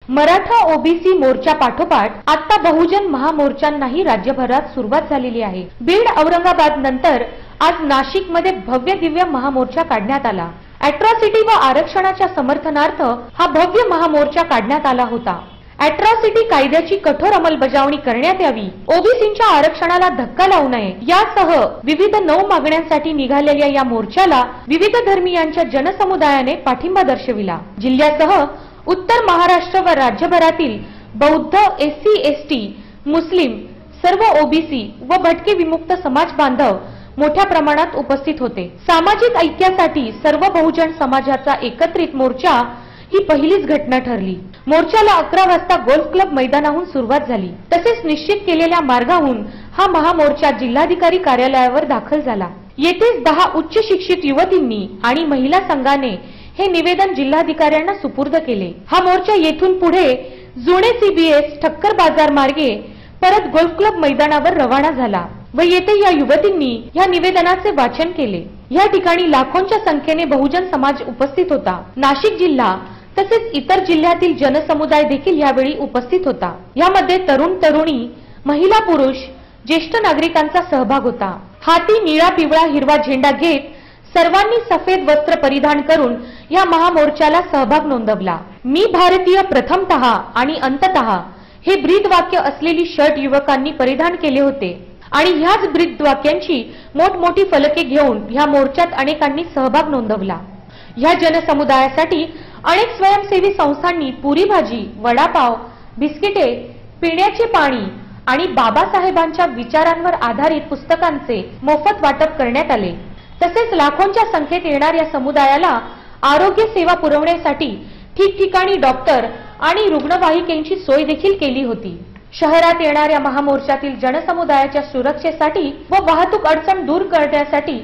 Maratha OBC मोर्चा पाठोपाठ आता बहुजन महामोर्चांनाही राज्यभरात सुरुवात झालेली आहे। बीड औरंगाबाद नंतर आज नाशिक मध्ये भव्य दिव्य महामोर्चा काढण्यात आला। अॅट्रॉसिटी व आरक्षणाच्या समर्थनार्थ हा भव्य महामोर्चा काढण्यात आला होता। अॅट्रॉसिटी कायद्याची कठोर अंमलबजावणी करण्यात यावी, ओबीसींच्या आरक्षणाला धक्का लावू नये यासह विविध 9 मागण्यांसाठी निघालेल्या या मोर्चाला विविध धर्मीयांच्या जनसमुदायाने पाठिंबा दर्शविला। जिल्ह्यासह उत्तर महाराष्ट्र व राज्यभरातील बौद्ध, एससी, एसटी, मुस्लिम, सर्व ओबीसी व भटके विमुक्त समाज बांधव मोठ्या प्रमाणात उपस्थित होते। सामाजिक ऐक्यासाठी सर्व बहुजन समाजाचा एकत्रित मोर्चा ही पहिलीच घटना ठरली। मोर्चाला 11 वाजता गोल्फ क्लब मैदानाहून सुरुवात झाली। तसेच निश्चित केलेल्या मार्गाहून हा महामोर्चा जिल्हाधिकारी कार्यालयावर दाखल झाला। येथेच 10 उच्च शिक्षित युवतींनी आणि महिला संघाने हे निवेदन जिल्हाधिकाऱ्यांना सुपूर्द केले। हा मोर्चा येथून पुढे जुने सीबीएस ठक्कर बाजार मार्गे परत गोल्फ क्लब मैदानावर रवाना झाला व येथे या युवतींनी या निवेदनाचे वाचन केले। या ठिकाणी लाखोंच्या संख्येने बहुजन समाज उपस्थित होता। नाशिक जिल्हा तसेच इतर जिल्ह्यातील जनसमुदाय देखील यावेळी उपस्थित होता। यामध्ये तरुण तरुणी, महिला पुरुष, ज्येष्ठ नागरिकांचा सहभाग होता। हाती निळा, पिवळा, हिरवा झेंडा घेत सर्वांनी सफेद वस्त्र परिधान करून या महामोर्चाला सहभाग नोंदवला। मी भारतीय प्रथमतः आणि अंततः हे ब्रीदवाक्य असलेली शर्ट युवकांनी परिधान केले होते आणि ह्याच ब्रीदवाक्यांची मोठमोठी फलके घेऊन ह्या मोर्चात अनेकांनी सहभाग नोंदवला। ह्या जनसमुदायासाठी अनेक स्वयंसेवी संस्थांनी पुरी भाजी, वडापाव, बिस्किटे, पिण्याचे पाणी आणि बाबासाहेबांच्या विचारांवर आधारित पुस्तकांचे मोफत वाटप करण्यात आले। तसेच लाखोंच्या संख्येत येणाऱ्या समुदायाला आरोग्य सेवा पुरवण्यासाठी ठिकठिकाणी डॉक्टर आणि रुग्णवाहिकेची सोय देखील केली होती। शहरात येणाऱ्या महामोर्चातील जनसमुदायाच्या सुरक्षेसाठी व वाहतूक अडचण दूर करण्यासाठी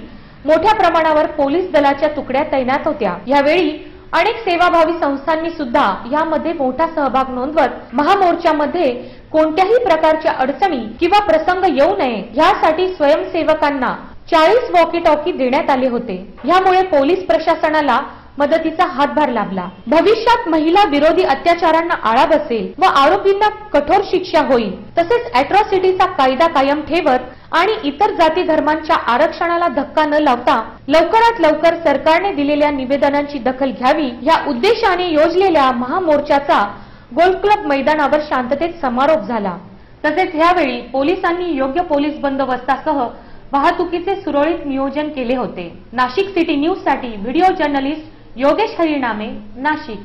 मोठ्या प्रमाणावर पोलीस दलाच्या तुकड्या तैनात होत्या। यावेळी अनेक सेवाभावी संस्थांनी सुद्धा यामध्ये मोठा सहभाग नोंदवत महामोर्चामध्ये कोणत्याही प्रकारच्या अडचणी किंवा प्रसंग येऊ नये यासाठी स्वयंसेवकांना 40 वॉकी टॉकी देण्यात आले होते। यामुळे पोलीस प्रशासनाला मदतीचा हातभार लाभला। भविष्यात महिला विरोधी अत्याचारांना आळा बसेल व आरोपींना कठोर शिक्षा होईल। तसेच अॅट्रॉसिटीचा कायदा कायम ठेवत आणि इतर जाती धर्मांच्या आरक्षणाला धक्का न लावता लवकरात लवकर सरकारने दिलेल्या निवेदनांची दखल घ्यावी या उद्देशाने योजलेल्या महामोर्चाचा गोल्फ क्लब मैदानावर शांततेत समारोप झाला। तसेच यावेळी पोलिसांनी योग्य पोलीस बंदोबस्तासह वाहतुकीचे सुरळीत नियोजन केले होते। नाशिक सिटी न्यूज साठी व्हिडिओ जर्नलिस्ट योगेश हरिनामे, नाशिक।